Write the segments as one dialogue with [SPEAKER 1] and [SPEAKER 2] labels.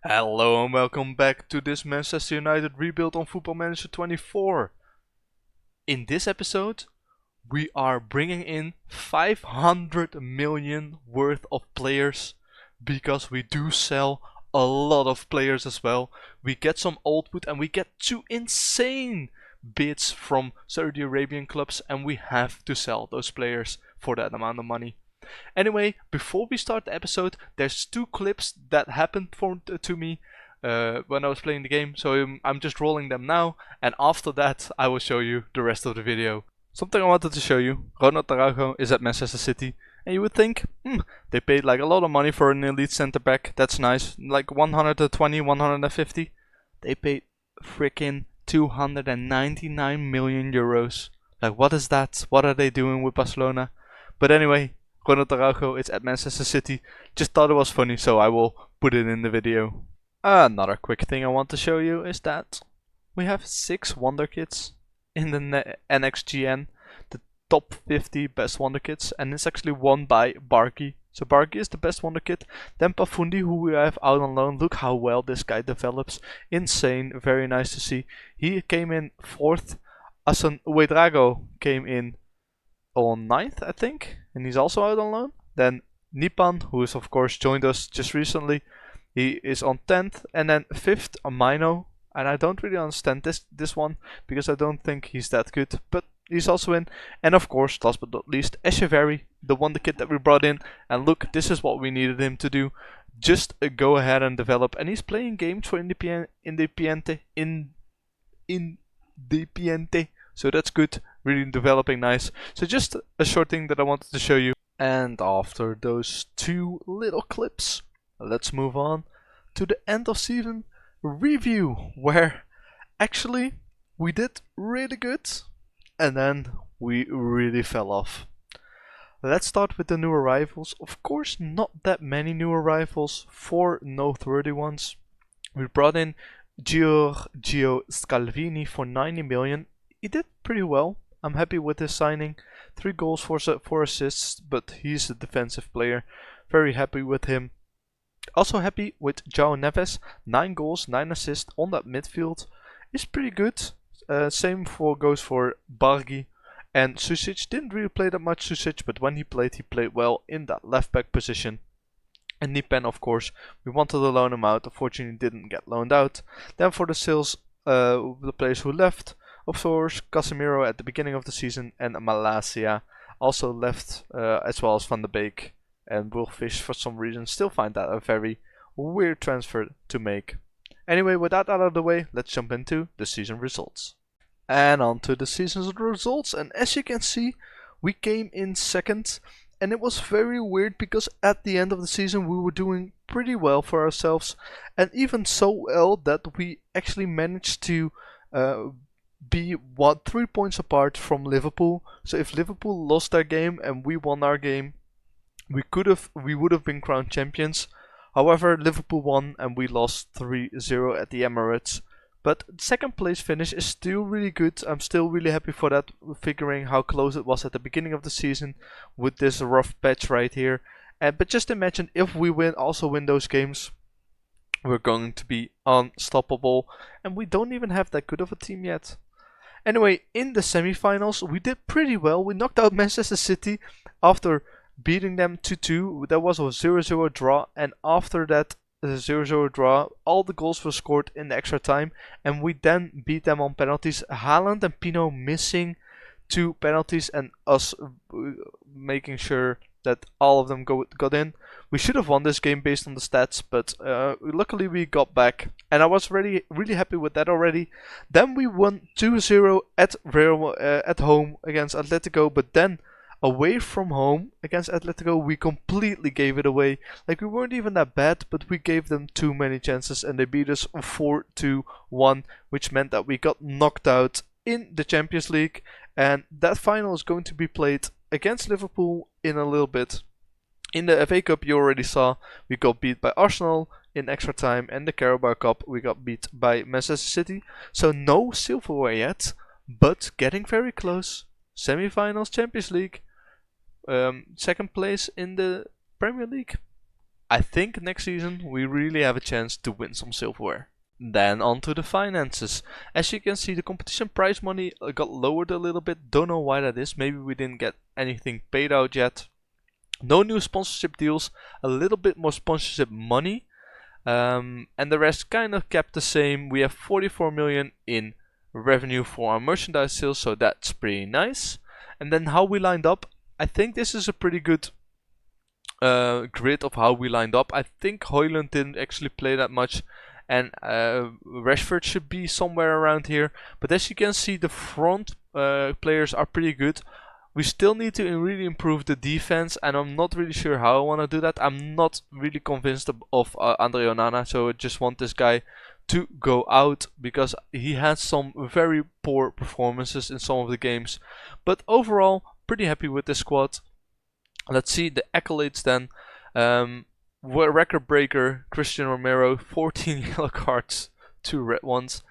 [SPEAKER 1] Hello and welcome back to this Manchest United rebuild on Football Manager 24. In this episode, we are bringing in 500 million worth of players because we do sell a lot of players as well. We get some old wood and we get two insane bids from Saudi Arabian clubs, and we have to sell those players for that amount of money. Anyway, before we start the episode, there's two clips that happened to me when I was playing the game, so I'm just rolling them now, and after that I will show you the rest of the video. Something I wanted to show you: Ronald Araujo is at Manchester City, and you would think, they paid like a lot of money for an elite centre back. That's nice, like 120, 150. They paid freaking 299 million euros. Like, what is that? What are they doing with Barcelona? But anyway, Ronald Araujo is at Manchester City. Just thought it was funny, so I will put it in the video. Another quick thing I want to show you is that we have 6 wonder kits in the NXGN, the top 50 best wonder kits, and it's actually won by Barky. So Barky is the best wonder kit. Then Pafundi, who we have out on loan. Look how well this guy develops. Insane, very nice to see. He came in 4th. Asan Uedrago came in on 9th, I think, and he's also out on loan. Then Nipan, who is of course joined us just recently, he is on 10th, and then 5th Amino, and I don't really understand this one because I don't think he's that good, but he's also in. And of course, last but not least, Echeverry, the wonder kid that we brought in, and look, this is what we needed him to do. Just go ahead and develop, and he's playing games for Independiente, so that's good, really developing nice. So just a short thing that I wanted to show you. And after those two little clips, let's move on to the end of season review, where actually we did really good and then we really fell off. Let's start with the new arrivals. Of course, not that many new arrivals, 4 noteworthy ones. We brought in Giorgio Scalvini for 90 million. He did pretty well. I'm happy with his signing. 3 goals, 4 assists, but he's a defensive player. Very happy with him. Also happy with João Neves. 9 goals, 9 assists on that midfield. Is pretty good. Same goes for Bargi. And Susic didn't really play that much, Susic, but when he played well in that left back position. And Nipen, of course, we wanted to loan him out. Unfortunately, didn't get loaned out. Then for the sales, the players who left, of course, Casemiro at the beginning of the season, and Malacia also left, as well as Van de Beek and Wolfish. For some reason, still find that a very weird transfer to make. Anyway, with that out of the way, let's jump into the season results. And on to the season's results, and as you can see, we came in 2nd, and it was very weird because at the end of the season we were doing pretty well for ourselves, and even so well that we actually managed to be 3 points apart from Liverpool. So if Liverpool lost their game and we won our game, we would have been crowned champions. However, Liverpool won and we lost 3-0 at the Emirates. But 2nd place finish is still really good. I'm still really happy for that, figuring how close it was at the beginning of the season with this rough patch right here. But just imagine if we also win those games, we're going to be unstoppable, and we don't even have that good of a team yet. Anyway, in the semi-finals, we did pretty well. We knocked out Manchester City after beating them 2-2. That was a 0-0 draw, and after that 0-0 draw, all the goals were scored in the extra time, and we then beat them on penalties. Haaland and Pino missing 2 penalties, and us making sure that all of them got in. We should have won this game based on the stats, but luckily we got back, and I was really happy with that already. Then we won 2-0 at home against Atletico, but then away from home against Atletico we completely gave it away. Like, we weren't even that bad, but we gave them too many chances and they beat us 4-1, which meant that we got knocked out in the Champions League, and that final is going to be played against Liverpool in a little bit. In the FA Cup, you already saw we got beat by Arsenal in extra time, and the Carabao Cup we got beat by Manchester City. So no silverware yet, but getting very close. Semi-finals, Champions League, 2nd place in the Premier League. I think next season we really have a chance to win some silverware. Then on to the finances. As you can see, the competition prize money got lowered a little bit. Don't know why that is. Maybe we didn't get anything paid out yet. No new sponsorship deals. A little bit more sponsorship money. And the rest kind of kept the same. We have 44 million in revenue for our merchandise sales, so that's pretty nice. And then how we lined up. I think this is a pretty good grid of how we lined up. I think Højlund didn't actually play that much, and Rashford should be somewhere around here. But as you can see, the front players are pretty good. We still need to really improve the defense, and I'm not really sure how I want to do that. I'm not really convinced of Andre Onana, so I just want this guy to go out because he has some very poor performances in some of the games. But overall, pretty happy with this squad. Let's see the accolades then. Record breaker Christian Romero, 14 yellow cards, 2 red ones.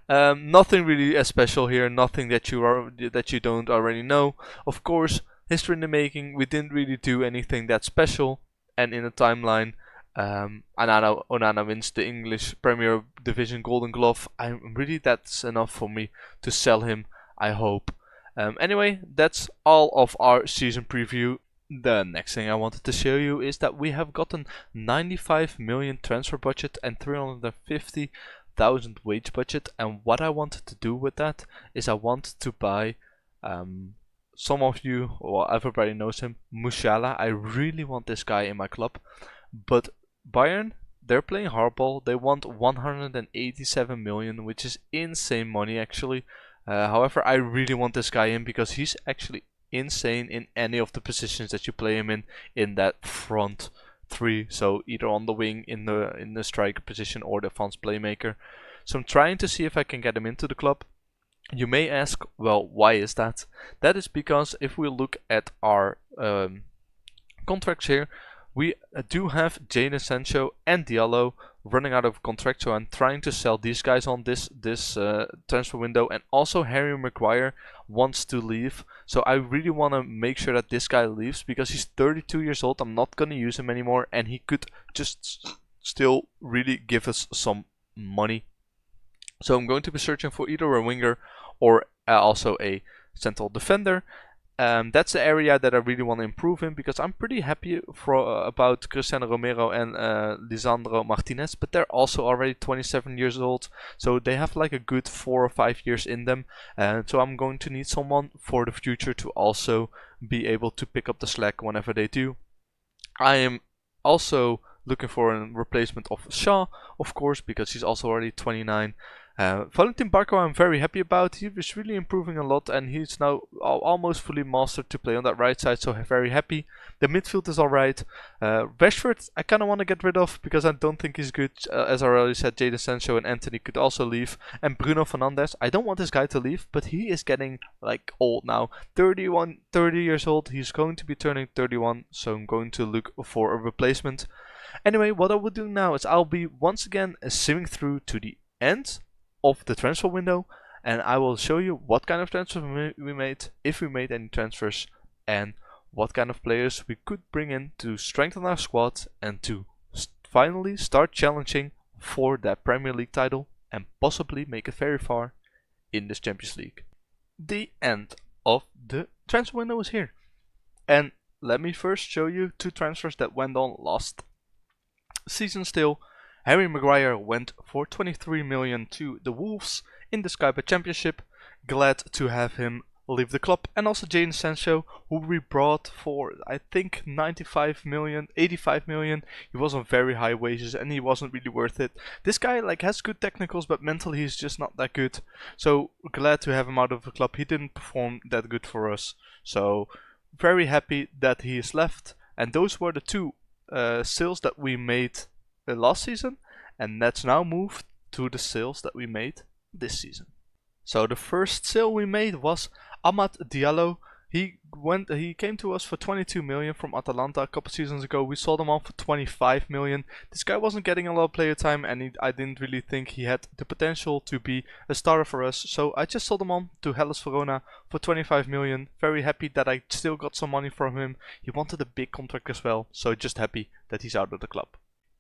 [SPEAKER 1] Nothing really special here, nothing that you don't already know. Of course, history in the making. We didn't really do anything that special, and in the timeline, Onana wins the English Premier Division Golden Glove. That's enough for me to sell him, I hope. Anyway, that's all of our season preview. The next thing I wanted to show you is that we have gotten 95 million transfer budget and 350,000 wage budget, and what I wanted to do with that is I want to buy some of you, or everybody knows him, Musiala. I really want this guy in my club, but Bayern, they're playing hardball. They want 187 million, which is insane money actually. However, I really want this guy in because he's actually insane in any of the positions that you play him in that front three, so either on the wing, in the striker position, or the advanced playmaker. So I'm trying to see if I can get him into the club. You may ask, well, why is that? That is because if we look at our contracts here, we do have Jadon Sancho and Diallo running out of contract, so I'm trying to sell these guys on this transfer window. And also Harry Maguire wants to leave, so I really want to make sure that this guy leaves because he's 32 years old. I'm not going to use him anymore, and he could just still really give us some money. So I'm going to be searching for either a winger or also a central defender. That's the area that I really want to improve in because I'm pretty happy about Cristiano Romero and Lisandro Martinez, but they're also already 27 years old, so they have like a good 4 or 5 years in them. So I'm going to need someone for the future to also be able to pick up the slack whenever they do. I am also looking for a replacement of Shaw, of course, because he's also already 29. Valentin Barco I'm very happy about. He was really improving a lot, and he's now almost fully mastered to play on that right side, so very happy. The midfield is alright. Rashford I kind of want to get rid of because I don't think he's good. As I already said, Jadon Sancho and Anthony could also leave. And Bruno Fernandes, I don't want this guy to leave, but he is getting like old now. 30 years old. He's going to be turning 31, so I'm going to look for a replacement. Anyway, what I will do now is I'll be once again simming through to the end of the transfer window, and I will show you what kind of transfer we made, if we made any transfers, and what kind of players we could bring in to strengthen our squad and to finally start challenging for that Premier League title and possibly make it very far in this Champions League. The end of the transfer window is here, and let me first show you 2 transfers that went on last season still. Harry Maguire went for 23 million to the Wolves in the Sky Bet Championship. Glad to have him leave the club. And also Jadon Sancho, who we brought for I think 95 million, 85 million. He was on very high wages and he wasn't really worth it. This guy like has good technicals, but mentally he's just not that good. So glad to have him out of the club. He didn't perform that good for us, so very happy that he is left. And those were the 2 sales that we made last season, and let's now move to the sales that we made this season. So the first sale we made was Amad Diallo. He came to us for 22 million from Atalanta a couple seasons ago. We sold him on for 25 million. This guy wasn't getting a lot of player time, and I didn't really think he had the potential to be a starter for us. So I just sold him on to Hellas Verona for 25 million. Very happy that I still got some money from him. He wanted a big contract as well, so just happy that he's out of the club.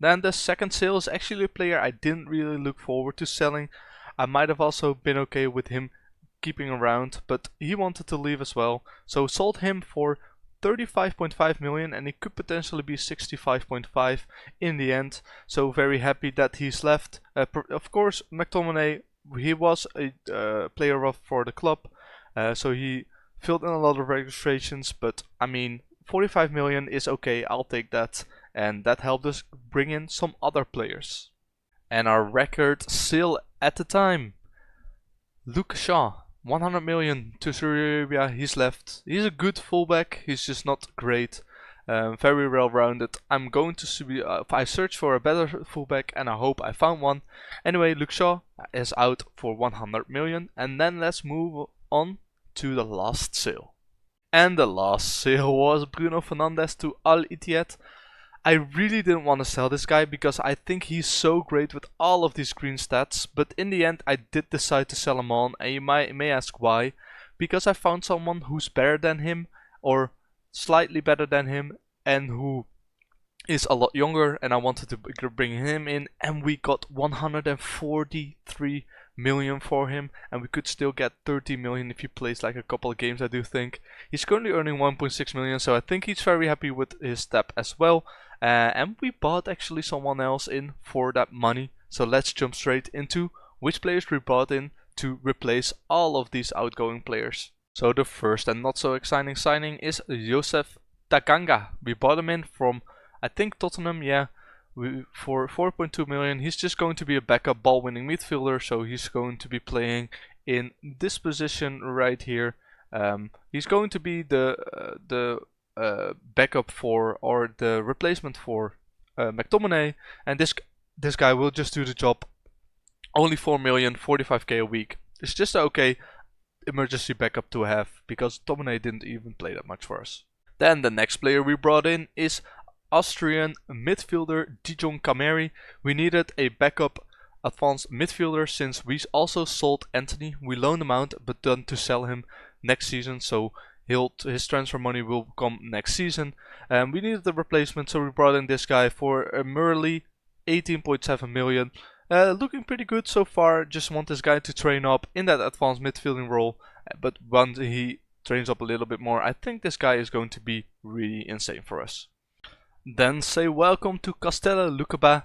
[SPEAKER 1] Then the second sale is actually a player I didn't really look forward to selling. I might have also been okay with him keeping around, but he wanted to leave as well, so sold him for 35.5 million, and it could potentially be 65.5 in the end. So very happy that he's left. Of course, McTominay, he was a player for the club, so he filled in a lot of registrations, but I mean 45 million is okay, I'll take that, and that helped us bring in some other players. And our record sale at the time, Luke Shaw, 100 million to Saudi Arabia. He's left. He's a good fullback, he's just not great. Very well rounded. I'm going to I searched for a better fullback and I hope I found one. Anyway, Luke Shaw is out for 100 million. And then let's move on to the last sale. And the last sale was Bruno Fernandes to Al Ittihad. I really didn't want to sell this guy because I think he's so great with all of these green stats, but in the end I did decide to sell him on, and you may ask why. Because I found someone who's better than him, or slightly better than him, and who is a lot younger, and I wanted to bring him in, and we got 143 million for him, and we could still get 30 million if he plays like a couple of games, I do think. He's currently earning 1.6 million, so I think he's very happy with his step as well. And we bought actually someone else in for that money, so let's jump straight into which players we bought in to replace all of these outgoing players. So the first and not so exciting signing is Joseph Tanganga. We bought him in from, I think, Tottenham, yeah, for 4.2 million. He's just going to be a backup ball-winning midfielder, so he's going to be playing in this position right here. He's going to be the backup for, or the replacement for McTominay, and this guy will just do the job. Only 4 million, 45k a week. It's just an okay emergency backup to have, because McTominay didn't even play that much for us. Then the next player we brought in is Austrian midfielder Dijon Kameri. We needed a backup advanced midfielder since we also sold Anthony. We loaned him out, but done to sell him next season, so his transfer money will come next season. We needed the replacement, so we brought in this guy for a merely 18.7 million. Looking pretty good so far. Just want this guy to train up in that advanced midfielding role, but once he trains up a little bit more, I think this guy is going to be really insane for us. Then say welcome to Castello Lucaba.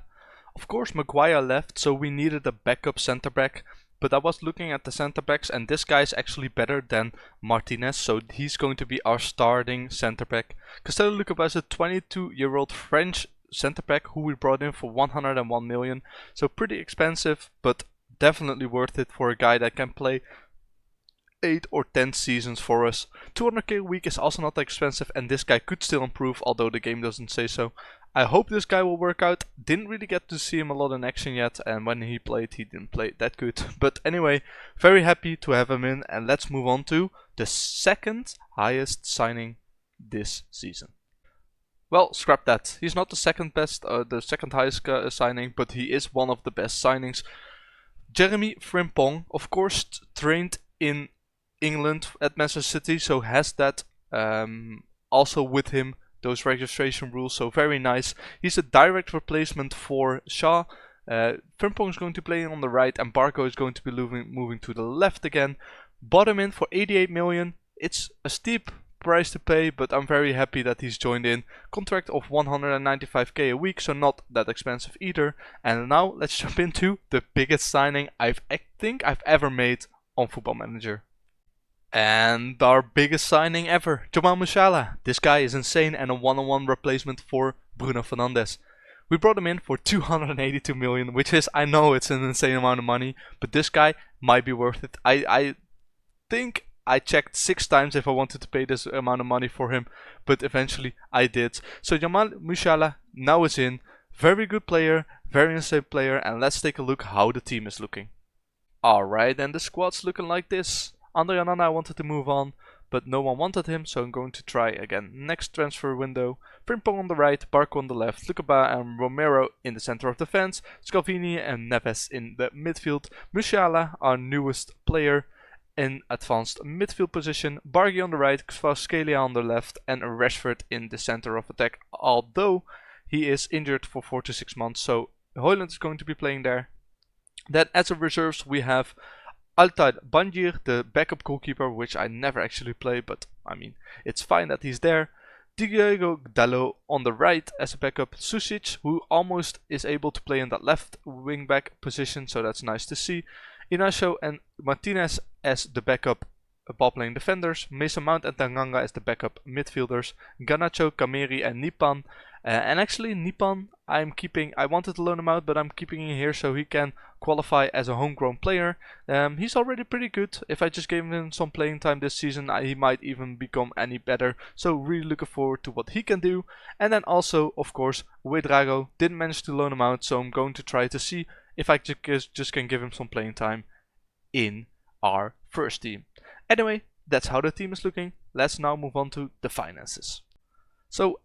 [SPEAKER 1] Of course Maguire left, so we needed a backup centre back. But I was looking at the centre backs, and this guy is actually better than Martinez, so he's going to be our starting centre back. Castello Lucaba is a 22-year-old French centre back who we brought in for 101 million. So pretty expensive, but definitely worth it for a guy that can play 8 or 10 seasons for us. 200k a week is also not that expensive, and this guy could still improve, although the game doesn't say so. I hope this guy will work out. Didn't really get to see him a lot in action yet, and when he played, he didn't play that good. But anyway, very happy to have him in, and let's move on to the second highest signing this season. Well, scrap that. He's not the second best, the second highest signing, but he is one of the best signings. Jeremy Frimpong, of course, trained in England at Manchester City, so has that also with him, those registration rules, so very nice. He's a direct replacement for Shaw. Frimpong is going to play on the right, and Barco is going to be moving to the left again. Bought him in for 88 million. It's a steep price to pay, but I'm very happy that he's joined in. Contract of 195k a week, so not that expensive either. And now let's jump into the biggest signing I think I've ever made on Football Manager. And our biggest signing ever, Jamal Musiala. This guy is insane and a one-on-one replacement for Bruno Fernandes. We brought him in for 282 million, which is, I know it's an insane amount of money, but this guy might be worth it. I think I checked 6 times if I wanted to pay this amount of money for him, but eventually I did. So Jamal Musiala now is in. Very good player, very insane player, and let's take a look how the team is looking. Alright, and the squad's looking like this. Andre Onana I wanted to move on, but no one wanted him, so I'm going to try again. Next transfer window, Frimpong on the right, Barco on the left, Lukaba and Romero in the center of defense, Scalvini and Neves in the midfield, Musiala, our newest player, in advanced midfield position, Bargi on the right, Kvaratskhelia on the left, and Rashford in the center of attack, although he is injured for 4 to 6 months, so Højlund is going to be playing there. Then as a reserves we have Altay Banjir, the backup goalkeeper, which I never actually play, but I mean, it's fine that he's there. Diego Dalot on the right as a backup, Susic, who almost is able to play in that left wing back position, so that's nice to see. Inacio and Martinez as the backup ball playing defenders, Mason Mount and Tanganga as the backup midfielders, Garnacho, Kameri and Nipan. And actually Nipan I wanted to loan him out, but I'm keeping him here so he can qualify as a homegrown player. He's already pretty good. If I just gave him some playing time this season, he might even become any better. So really looking forward to what he can do. And then also, of course, Ouedraogo, didn't manage to loan him out, so I'm going to try to see if I just can give him some playing time in our first team. Anyway, that's how the team is looking. Let's now move on to the finances. So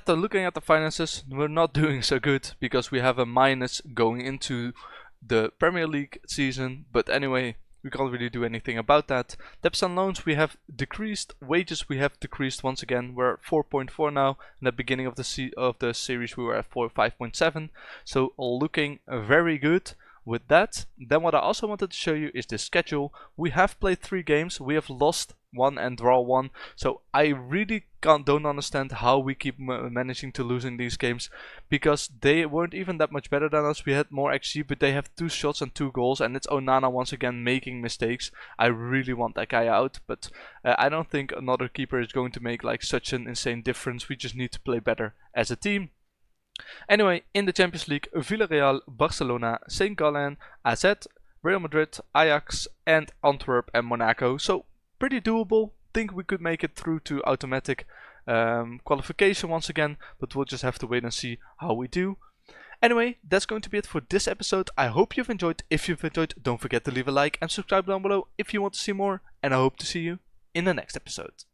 [SPEAKER 1] looking at the finances, we're not doing so good because we have a minus going into the Premier League season, but anyway, we can't really do anything about that. Debts and loans we have decreased, wages we have decreased once again. We're at 4.4 now. In the beginning of the series we were at 5.7, so looking very good with that. Then what I also wanted to show you is the schedule. We have played 3 games, we have lost 1 and draw 1, so I really don't understand how we keep managing to lose in these games, because they weren't even that much better than us. We had more XG, but they have 2 shots and 2 goals, and it's Onana once again making mistakes. I really want that guy out, but I don't think another keeper is going to make like such an insane difference. We just need to play better as a team. Anyway, in the Champions League, Villarreal, Barcelona, St. Gallen, AZ, Real Madrid, Ajax, and Antwerp and Monaco. So pretty doable. Think we could make it through to automatic qualification once again, but we'll just have to wait and see how we do. Anyway, that's going to be it for this episode. I hope you've enjoyed. If you've enjoyed, don't forget to leave a like and subscribe down below if you want to see more, and I hope to see you in the next episode.